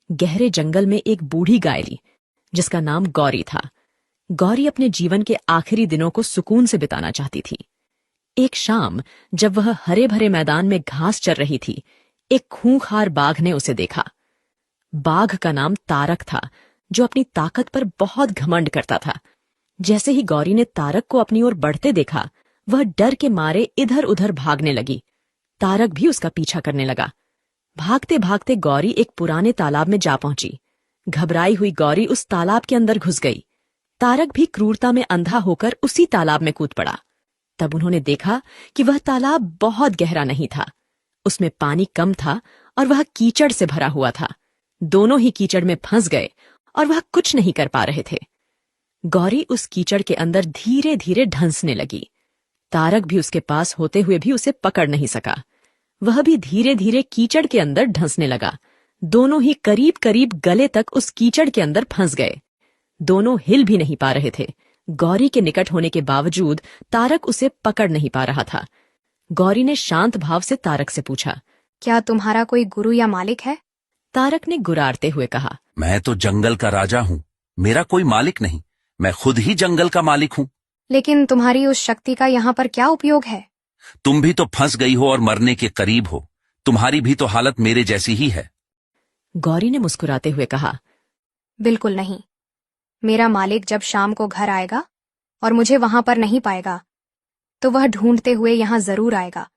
गहरे जंगल में एक बूढ़ी गाय ली, जिसका नाम गौरी था। गौरी अपने जीवन के आखिरी दिनों को सुकून से बिताना चाहती थी। एक शाम जब वह हरे भरे मैदान में घास चर रही थी, एक खूंखार बाघ ने उसे देखा। बाघ का नाम तारक था, जो अपनी ताकत पर बहुत घमंड करता था। जैसे ही गौरी ने तारक को अपनी ओर बढ़ते देखा, वह डर के मारे इधर उधर भागने लगी। तारक भी उसका पीछा करने लगा। भागते भागते गौरी एक पुराने तालाब में जा पहुंची। घबराई हुई गौरी उस तालाब के अंदर घुस गई। तारक भी क्रूरता में अंधा होकर उसी तालाब में कूद पड़ा। तब उन्होंने देखा कि वह तालाब बहुत गहरा नहीं था। उसमें पानी कम था और वह कीचड़ से भरा हुआ था। दोनों ही कीचड़ में फंस गए और वह कुछ नहीं कर पा रहे थे। गौरी उस कीचड़ के अंदर धीरे धीरे ढंसने लगी। तारक भी उसके पास होते हुए भी उसे पकड़ नहीं सका। वह भी धीरे धीरे कीचड़ के अंदर ढंसने लगा। दोनों ही करीब करीब गले तक उस कीचड़ के अंदर फंस गए। दोनों हिल भी नहीं पा रहे थे। गौरी के निकट होने के बावजूद तारक उसे पकड़ नहीं पा रहा था। गौरी ने शांत भाव से तारक से पूछा, क्या तुम्हारा कोई गुरु या मालिक है? तारक ने गुर्राते हुए कहा, मैं तो जंगल का राजा हूँ, मेरा कोई मालिक नहीं, मैं खुद ही जंगल का मालिक हूँ। लेकिन तुम्हारी उस शक्ति का यहाँ पर क्या उपयोग है? तुम भी तो फंस गई हो और मरने के करीब हो। तुम्हारी भी तो हालत मेरे जैसी ही है। गौरी ने मुस्कुराते हुए कहा, बिल्कुल नहीं। मेरा मालिक जब शाम को घर आएगा और मुझे वहां पर नहीं पाएगा, तो वह ढूंढते हुए यहाँ जरूर आएगा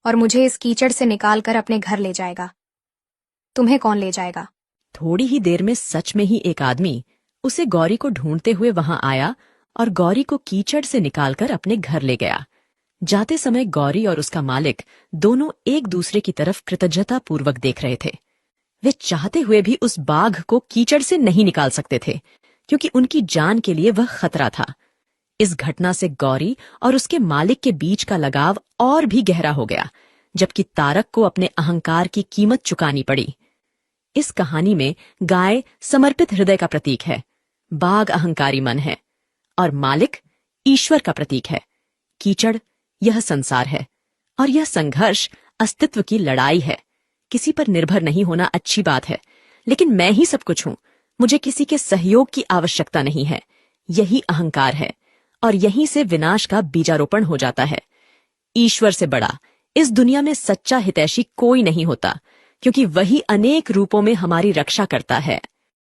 और मुझे इस कीचड़ से निकालकर अपने घर ले जाएगा। तुम्हें कौन ले जाएगा? थोड़ी ही देर में सच में ही एक आदमी उसे गौरी को ढूंढते हुए वहां आया और गौरी को कीचड़ से निकालकर अपने घर ले गया। जाते समय गौरी और उसका मालिक दोनों एक दूसरे की तरफ कृतज्ञता पूर्वक देख रहे थे। वे चाहते हुए भी उस बाघ को कीचड़ से नहीं निकाल सकते थे, क्योंकि उनकी जान के लिए वह खतरा था। इस घटना से गौरी और उसके मालिक के बीच का लगाव और भी गहरा हो गया, जबकि तारक को अपने अहंकार की कीमत चुकानी पड़ी। इस कहानी में गाय समर्पित हृदय का प्रतीक है, बाघ अहंकारी मन है और मालिक ईश्वर का प्रतीक है। कीचड़ यह संसार है और यह संघर्ष अस्तित्व की लड़ाई है। किसी पर निर्भर नहीं होना अच्छी बात है, लेकिन मैं ही सब कुछ हूं, मुझे किसी के सहयोग की आवश्यकता नहीं है। यही अहंकार है और यहीं से विनाश का बीजारोपण हो जाता है। ईश्वर से बड़ा इस दुनिया में सच्चा हितैषी कोई नहीं होता, क्योंकि वही अनेक रूपों में हमारी रक्षा करता है।